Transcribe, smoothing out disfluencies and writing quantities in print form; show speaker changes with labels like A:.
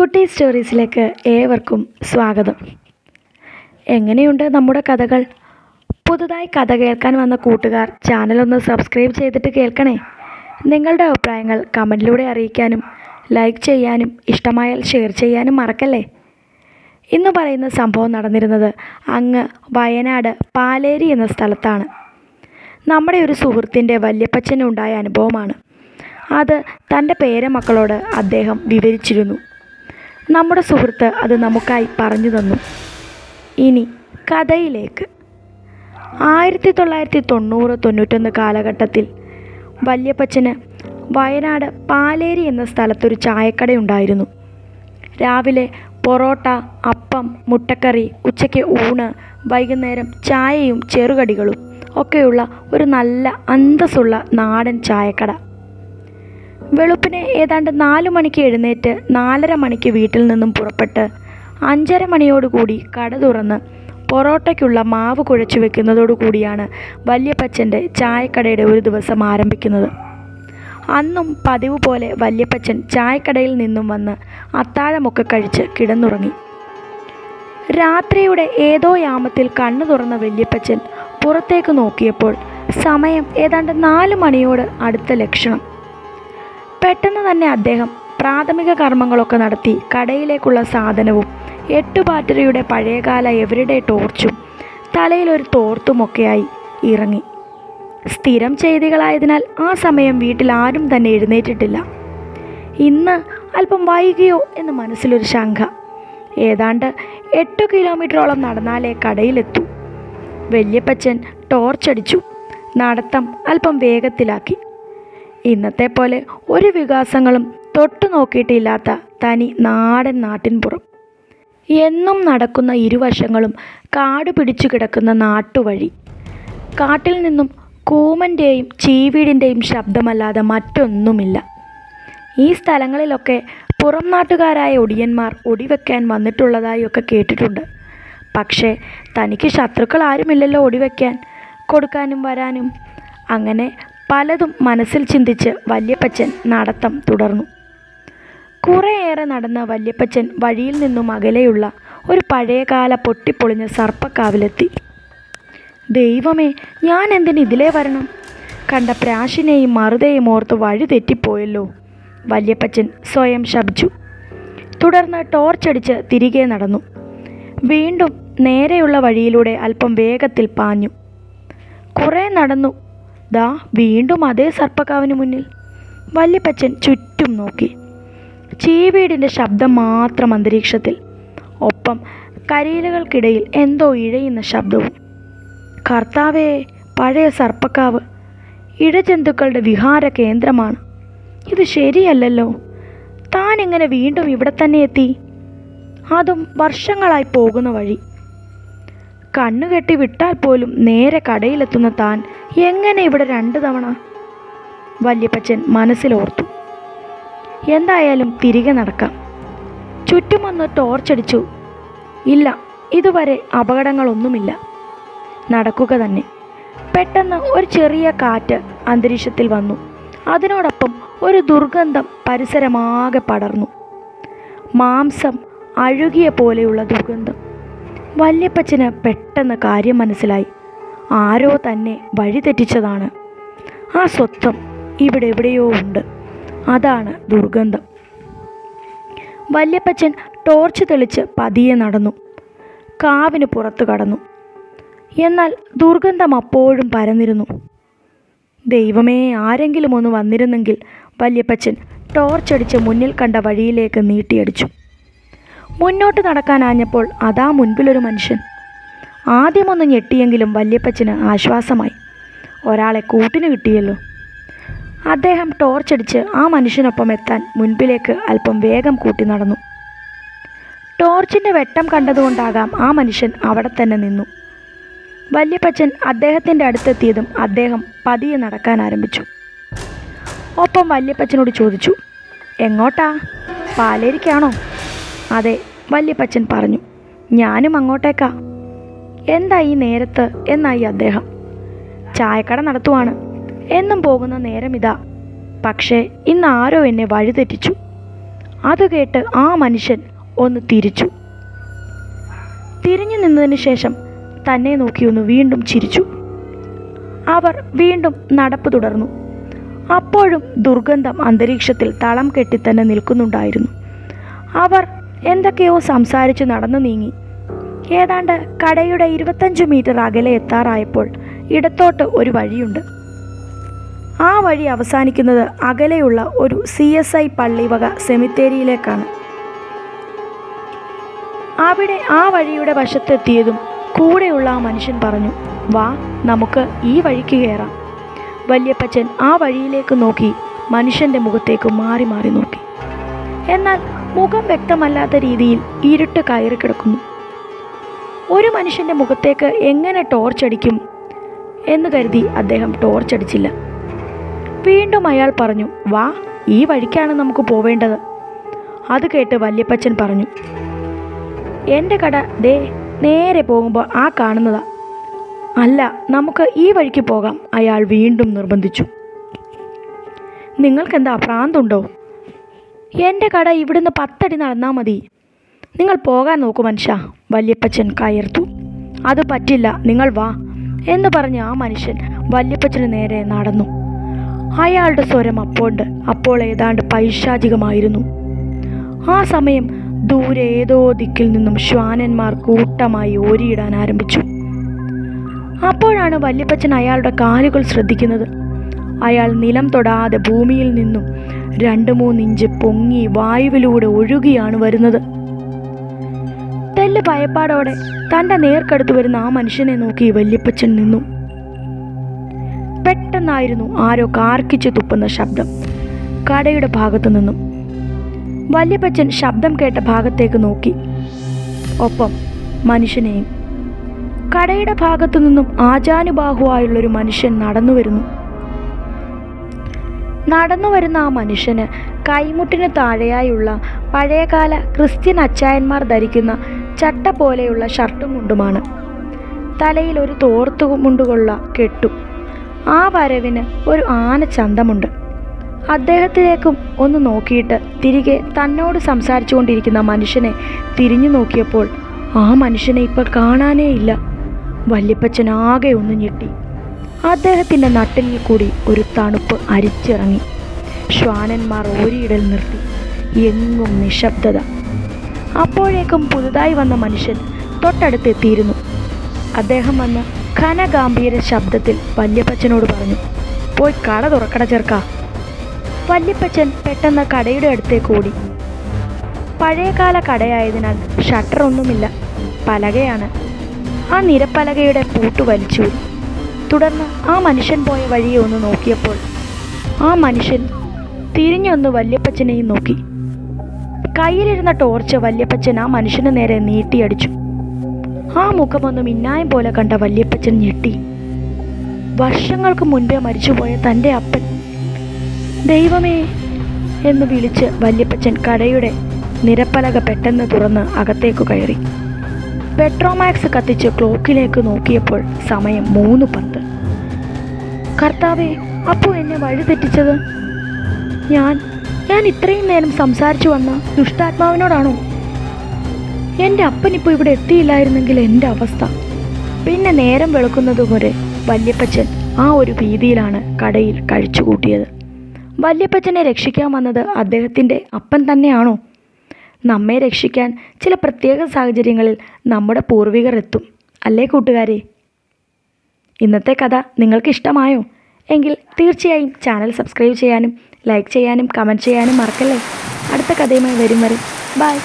A: കുട്ടി സ്റ്റോറീസിലേക്ക് ഏവർക്കും സ്വാഗതം. എങ്ങനെയുണ്ട് നമ്മുടെ കഥകൾ? പുതുതായി കഥ കേൾക്കാൻ വന്ന കൂട്ടുകാർ ചാനലൊന്ന് സബ്സ്ക്രൈബ് ചെയ്തിട്ട് കേൾക്കണേ. നിങ്ങളുടെ അഭിപ്രായങ്ങൾ കമൻറ്റിലൂടെ അറിയിക്കാനും ലൈക്ക് ചെയ്യാനും ഇഷ്ടമായാൽ ഷെയർ ചെയ്യാനും മറക്കല്ലേ. ഇന്ന് പറയുന്ന സംഭവം നടന്നിരുന്നത് അങ്ങ് വയനാട് പാലേരി എന്ന സ്ഥലത്താണ്. നമ്മുടെ ഒരു സുഹൃത്തിൻ്റെ വല്യപ്പച്ചനുണ്ടായ അനുഭവമാണ്. അത് തൻ്റെ പേരമക്കളോട് അദ്ദേഹം വിവരിച്ചിരുന്നു. നമ്മുടെ സുഹൃത്ത് അത് നമുക്കായി പറഞ്ഞു തന്നു. ഇനി കഥയിലേക്ക്. 1990-91 കാലഘട്ടത്തിൽ വല്യപ്പച്ചന് വയനാട് പാലേരി എന്ന സ്ഥലത്തൊരു ചായക്കടയുണ്ടായിരുന്നു. രാവിലെ പൊറോട്ട, അപ്പം, മുട്ടക്കറി, ഉച്ചയ്ക്ക് ഊണ്, വൈകുന്നേരം ചായയും ചെറുകടികളും ഒക്കെയുള്ള ഒരു നല്ല അന്തസ്സുള്ള നാടൻ ചായക്കട. വെളുപ്പിന് ഏതാണ്ട് 4 മണിക്ക് എഴുന്നേറ്റ് 4:30 മണിക്ക് വീട്ടിൽ നിന്നും പുറപ്പെട്ട് 5:30 മണിയോടുകൂടി കട തുറന്ന് പൊറോട്ടയ്ക്കുള്ള മാവ് കുഴച്ചു വെക്കുന്നതോടുകൂടിയാണ് വല്യപ്പച്ചൻ്റെ ചായക്കടയുടെ ഒരു ദിവസം ആരംഭിക്കുന്നത്. അന്നും പതിവ് പോലെ വല്യപ്പച്ചൻ ചായക്കടയിൽ നിന്നും വന്ന് അത്താഴമൊക്കെ കഴിച്ച് കിടന്നുറങ്ങി. രാത്രിയുടെ ഏതോ യാമത്തിൽ കണ്ണു തുറന്ന വല്യപ്പച്ചൻ പുറത്തേക്ക് നോക്കിയപ്പോൾ സമയം ഏതാണ്ട് 4 മണിയോട് അടുത്ത ലക്ഷണം. പെട്ടെന്ന് തന്നെ അദ്ദേഹം പ്രാഥമിക കർമ്മങ്ങളൊക്കെ നടത്തി കടയിലേക്കുള്ള സാധനവും 8 ബാറ്ററിയുടെ പഴയകാല എവരിഡേ ടോർച്ചും തലയിലൊരു തോർത്തുമൊക്കെയായി ഇറങ്ങി. സ്ഥിരം ചെയ്തികളായതിനാൽ ആ സമയം വീട്ടിൽ ആരും തന്നെ എഴുന്നേറ്റിട്ടില്ല. ഇന്ന് അല്പം വൈകിയോ എന്ന് മനസ്സിലൊരു ശങ്ക. ഏതാണ്ട് 8 കിലോമീറ്ററോളം നടന്നാലേ കടയിലെത്തൂ. വല്യപ്പച്ചൻ ടോർച്ചടിച്ചു. നടത്തം അല്പം വേഗത്തിലാക്കി. ഇന്നത്തെ പോലെ ഒരു വികാസങ്ങളും തൊട്ടു നോക്കിയിട്ടില്ലാത്ത തനി നാടൻ നാട്ടിൻപുറം. എന്നും നടക്കുന്ന ഇരുവശങ്ങളും കാട് പിടിച്ചു കിടക്കുന്ന നാട്ടുവഴി. കാട്ടിൽ നിന്നും കൂമൻ്റെയും ചീവീടിൻ്റെയും ശബ്ദമല്ലാതെ മറ്റൊന്നുമില്ല. ഈ സ്ഥലങ്ങളിലൊക്കെ പുറം നാട്ടുകാരായ ഒടിയന്മാർ ഒടിവെക്കാൻ വന്നിട്ടുള്ളതായൊക്കെ കേട്ടിട്ടുണ്ട്. പക്ഷേ തനിക്ക് ശത്രുക്കൾ ആരുമില്ലല്ലോ ഒടിവെക്കാൻ കൊടുക്കാനും വരാനും. അങ്ങനെ പലതും മനസ്സിൽ ചിന്തിച്ച് വല്യപ്പച്ചൻ നടത്തം തുടർന്നു. കുറേയേറെ നടന്ന വല്യപ്പച്ചൻ വഴിയിൽ നിന്നും അകലെയുള്ള ഒരു പഴയകാല പൊട്ടിപ്പൊളിഞ്ഞ സർപ്പക്കാവിലെത്തി. ദൈവമേ, ഞാൻ എന്തിന് ഇതിലേ വരണം? കണ്ട പ്രാശിനെയും മറുതയും ഓർത്ത് വഴി തെറ്റിപ്പോയല്ലോ, വല്യപ്പച്ചൻ സ്വയം ശപിച്ചു. തുടർന്ന് ടോർച്ചടിച്ച് തിരികെ നടന്നു. വീണ്ടും നേരെയുള്ള വഴിയിലൂടെ അല്പം വേഗത്തിൽ പാഞ്ഞു. കുറേ നടന്നു. ദാ വീണ്ടും അതേ സർപ്പക്കാവിന് മുന്നിൽ. വല്യപ്പച്ചൻ ചുറ്റും നോക്കി. ചീവീടിൻ്റെ ശബ്ദം മാത്രം അന്തരീക്ഷത്തിൽ. ഒപ്പം കരിയിലകൾക്കിടയിൽ എന്തോ ഇഴയുന്ന ശബ്ദവും. കർത്താവേ, പഴയ സർപ്പക്കാവ് ഇഴജന്തുക്കളുടെ വിഹാര കേന്ദ്രമാണ്. ഇത് ശരിയല്ലല്ലോ. താൻ എങ്ങനെ വീണ്ടും ഇവിടെ തന്നെ എത്തി? അതും വർഷങ്ങളായി പോകുന്ന വഴി. കണ്ണുകെട്ടി വിട്ടാൽ പോലും നേരെ കടയിലെത്തുന്ന താൻ എങ്ങനെ ഇവിടെ 2 തവണ? വല്യപ്പച്ചൻ മനസ്സിലോർത്തു. എന്തായാലും തിരികെ നടക്കാം. ചുറ്റുമൊന്ന് ടോർച്ചടിച്ചു. ഇല്ല, ഇതുവരെ അപകടങ്ങളൊന്നുമില്ല. നടക്കുക തന്നെ. പെട്ടെന്ന് ഒരു ചെറിയ കാറ്റ് അന്തരീക്ഷത്തിൽ വന്നു. അതിനോടൊപ്പം ഒരു ദുർഗന്ധം പരിസരമാകെ പടർന്നു. മാംസം അഴുകിയ പോലെയുള്ള ദുർഗന്ധം. വല്യപ്പച്ചന് പെട്ടെന്ന് കാര്യം മനസ്സിലായി. ആരോ തന്നെ വഴിതെറ്റിച്ചതാണ്. ആ സ്വത്വം ഇവിടെ എവിടെയോ ഉണ്ട്. അതാണ് ദുർഗന്ധം. വല്യപ്പച്ചൻ ടോർച്ച് തെളിച്ച് പതിയെ നടന്നു. കാവിന് പുറത്തു കടന്നു. എന്നാൽ ദുർഗന്ധം അപ്പോഴും പരന്നിരുന്നു. ദൈവമേ, ആരെങ്കിലും ഒന്ന് വന്നിരുന്നെങ്കിൽ. വല്യപ്പച്ചൻ ടോർച്ചടിച്ച് മുന്നിൽ കണ്ട വഴിയിലേക്ക് നീട്ടിയടിച്ചു. മുന്നോട്ട് നടക്കാനാഞ്ഞപ്പോൾ അതാ മുൻപിലൊരു മനുഷ്യൻ. ആദ്യമൊന്ന് ഞെട്ടിയെങ്കിലും വല്യപ്പച്ചന് ആശ്വാസമായി. ഒരാളെ കൂട്ടിന് കിട്ടിയല്ലോ. അദ്ദേഹം ടോർച്ചടിച്ച് ആ മനുഷ്യനൊപ്പം എത്താൻ മുൻപിലേക്ക് അല്പം വേഗം കൂട്ടി നടന്നു. ടോർച്ചിൻ്റെ വെട്ടം കണ്ടതുകൊണ്ടാകാം ആ മനുഷ്യൻ അവിടെ തന്നെ നിന്നു. വല്യപ്പച്ചൻ അദ്ദേഹത്തിൻ്റെ അടുത്തെത്തിയതും അദ്ദേഹം പതിയെ നടക്കാൻ ആരംഭിച്ചു. ഒപ്പം വല്യപ്പച്ചനോട് ചോദിച്ചു, എങ്ങോട്ടാ? പാലേരിക്കാണോ? അതെ, വല്യപ്പച്ചൻ പറഞ്ഞു. ഞാനും അങ്ങോട്ടേക്കാ. എന്താ ഈ നേരത്ത് എന്നായി അദ്ദേഹം. ചായക്കട നടത്തുവാണ്. എന്നും പോകുന്ന നേരം ഇതാ. പക്ഷേ ഇന്ന് ആരോ എന്നെ വഴിതെറ്റിച്ചു. അത് കേട്ട് ആ മനുഷ്യൻ ഒന്ന് തിരിഞ്ഞു നിന്നതിന് ശേഷം തന്നെ നോക്കി ഒന്ന് വീണ്ടും ചിരിച്ചു. അവർ വീണ്ടും നടപ്പ് തുടർന്നു. അപ്പോഴും ദുർഗന്ധം അന്തരീക്ഷത്തിൽ തളം കെട്ടി തന്നെ നിൽക്കുന്നുണ്ടായിരുന്നു. അവർ എന്തൊക്കെയോ സംസാരിച്ച് നടന്നു നീങ്ങി. ഏതാണ്ട് കടയുടെ 25 മീറ്റർ അകലെ എത്താറായപ്പോൾ ഇടത്തോട്ട് ഒരു വഴിയുണ്ട്. ആ വഴി അവസാനിക്കുന്നത് അകലെയുള്ള ഒരു CSI പള്ളി വക സെമിത്തേരിയിലേക്കാണ്. അവിടെ ആ വഴിയുടെ വശത്തെത്തിയതും കൂടെയുള്ള ആ മനുഷ്യൻ പറഞ്ഞു, വാ നമുക്ക് ഈ വഴിക്ക് കയറാം. വല്യപ്പച്ചൻ ആ വഴിയിലേക്ക് നോക്കി മനുഷ്യൻ്റെ മുഖത്തേക്ക് മാറി മാറി നോക്കി. എന്നാൽ മുഖം വ്യക്തമല്ലാത്ത രീതിയിൽ ഇരുട്ട് കയറി കിടക്കുന്നു. ഒരു മനുഷ്യൻ്റെ മുഖത്തേക്ക് എങ്ങനെ ടോർച്ചടിക്കും എന്ന് കരുതി അദ്ദേഹം ടോർച്ചടിച്ചില്ല. വീണ്ടും അയാൾ പറഞ്ഞു, വാ ഈ വഴിക്കാണ് നമുക്ക് പോവേണ്ടത്. അത് കേട്ട് വല്യപ്പച്ചൻ പറഞ്ഞു, എൻ്റെ കട ദേ നേരെ പോകുമ്പോൾ ആ കാണുന്നതാ. അല്ല, നമുക്ക് ഈ വഴിക്ക് പോകാം, അയാൾ വീണ്ടും നിർബന്ധിച്ചു. നിങ്ങൾക്കെന്താ ഭ്രാന്തുണ്ടോ? എൻ്റെ കട ഇവിടുന്ന് 10 അടി നടന്നാൽ മതി. നിങ്ങൾ പോകാൻ നോക്കൂ മനുഷ്യ, വല്യപ്പച്ചൻ കയർത്തു. അത് പറ്റില്ല, നിങ്ങൾ വാ എന്ന് പറഞ്ഞ് ആ മനുഷ്യൻ വല്യപ്പച്ചന് നേരെ നടന്നു. അയാളുടെ സ്വരം അപ്പോൾ ഏതാണ്ട് പൈശാചികമായിരുന്നു. ആ സമയം ദൂരെ ഏതോ ദിക്കിൽ നിന്നും ശ്വാനന്മാർ കൂട്ടമായി ഓരിയിടാൻ ആരംഭിച്ചു. അപ്പോഴാണ് വല്യപ്പച്ചൻ അയാളുടെ കാലുകൾ ശ്രദ്ധിക്കുന്നത്. അയാൾ നിലം തൊടാതെ ഭൂമിയിൽ നിന്നും 2-3 ഇഞ്ച് പൊങ്ങി വായുവിലൂടെ ഒഴുകിയാണ് വരുന്നത്. തെല്ല് ഭയപ്പാടോടെ തൻ്റെ നേർക്കടുത്ത് വരുന്ന ആ മനുഷ്യനെ നോക്കി വല്യപ്പച്ചൻ നിന്നു. പെട്ടെന്നായിരുന്നു ആരോ കാർക്കിച്ച് തുപ്പുന്ന ശബ്ദം കടയുടെ ഭാഗത്തു നിന്നും. വല്യപ്പച്ചൻ ശബ്ദം കേട്ട ഭാഗത്തേക്ക് നോക്കി, ഒപ്പം മനുഷ്യനെയും. കടയുടെ ഭാഗത്തു നിന്നും ആജാനുബാഹുവായുള്ളൊരു മനുഷ്യൻ നടന്നു വരുന്ന ആ മനുഷ്യന് കൈമുട്ടിന് താഴെയായുള്ള പഴയകാല ക്രിസ്ത്യൻ അച്ചായന്മാർ ധരിക്കുന്ന ചട്ട പോലെയുള്ള ഷർട്ടും മുണ്ടുമാണ്. തലയിൽ ഒരു തോർത്തുമുണ്ടുകൊള്ള കെട്ടും. ആ വരവിന് ഒരു ആനച്ചന്തമുണ്ട്. അദ്ദേഹത്തിലേക്കും ഒന്ന് നോക്കിയിട്ട് തിരികെ തന്നോട് സംസാരിച്ചു കൊണ്ടിരിക്കുന്ന മനുഷ്യനെ തിരിഞ്ഞു നോക്കിയപ്പോൾ ആ മനുഷ്യനെ ഇപ്പോൾ കാണാനേ ഇല്ല. വല്യപ്പച്ചൻ ആകെ ഒന്ന് ഞെട്ടി. അദ്ദേഹത്തിൻ്റെ നട്ടിലിൽ കൂടി ഒരു തണുപ്പ് അരിച്ചിറങ്ങി. ശ്വാനന്മാർ ഓരിയിടൽ നിർത്തി. എങ്ങും നിശബ്ദത. അപ്പോഴേക്കും പുതുതായി വന്ന മനുഷ്യൻ തൊട്ടടുത്തെത്തിയിരുന്നു. അദ്ദേഹം വന്ന് ഘനഗാംഭീര ശബ്ദത്തിൽ വല്യപ്പച്ചനോട് പറഞ്ഞു, പോയി കട തുറക്കട ചെറുക്ക. വല്യപ്പച്ചൻ പെട്ടെന്ന് കടയുടെ അടുത്തേക്ക് ഓടി. പഴയകാല കടയായതിനാൽ ഷട്ടറൊന്നുമില്ല, പലകയാണ്. ആ നിരപ്പലകയുടെ പൂട്ട് വലിച്ചു. തുടർന്ന് ആ മനുഷ്യൻ പോയ വഴിയെ ഒന്ന് നോക്കിയപ്പോൾ ആ മനുഷ്യൻ തിരിഞ്ഞൊന്ന് വല്യപ്പച്ചനെയും നോക്കി. കയ്യിലിരുന്ന ടോർച്ച് വല്യപ്പച്ചൻ ആ മനുഷ്യന് നേരെ നീട്ടിയടിച്ചു. ആ മുഖമൊന്ന് മിന്നായം പോലെ കണ്ട വല്യപ്പച്ചൻ ഞെട്ടി. വർഷങ്ങൾക്ക് മുൻപേ മരിച്ചുപോയ തൻ്റെ അപ്പൻ. ദൈവമേ എന്ന് വിളിച്ച് വല്യപ്പച്ചൻ കടയുടെ നിരപ്പലക പെട്ടെന്ന് തുറന്ന് അകത്തേക്ക് കയറി. പെട്രോമാക്സ് കത്തിച്ച് ക്ലോക്കിലേക്ക് നോക്കിയപ്പോൾ സമയം 3:10. കർത്താവേ, അപ്പോൾ എന്നെ വഴിതെറ്റിച്ചത് ഞാൻ ഇത്രയും നേരം സംസാരിച്ചു വന്ന ദുഷ്ടാത്മാവിനോടാണോ? എൻ്റെ അപ്പനിപ്പോൾ ഇവിടെ എത്തിയില്ലായിരുന്നെങ്കിൽ എൻ്റെ അവസ്ഥ. പിന്നെ നേരം വെളുക്കുന്നതുവരെ വല്യപ്പച്ചൻ ആ ഒരു ഭീതിയിലാണ് കടയിൽ കഴിച്ചുകൂട്ടിയത്. വല്യപ്പച്ചനെ രക്ഷിക്കാൻ വന്നത് അദ്ദേഹത്തിൻ്റെ അപ്പൻ തന്നെയാണോ? നമ്മെ രക്ഷിക്കാൻ ചില പ്രത്യേക സാഹചര്യങ്ങളിൽ നമ്മുടെ പൂർവികർ എത്തും, അല്ലേ കൂട്ടുകാരെ? ഇന്നത്തെ കഥ നിങ്ങൾക്ക് ഇഷ്ടമായോ? എങ്കിൽ തീർച്ചയായും ചാനൽ സബ്സ്ക്രൈബ് ചെയ്യാനും ലൈക്ക് ചെയ്യാനും കമൻറ്റ് ചെയ്യാനും മറക്കല്ലേ. അടുത്ത കഥയുമായി വരും വരെ ബൈ.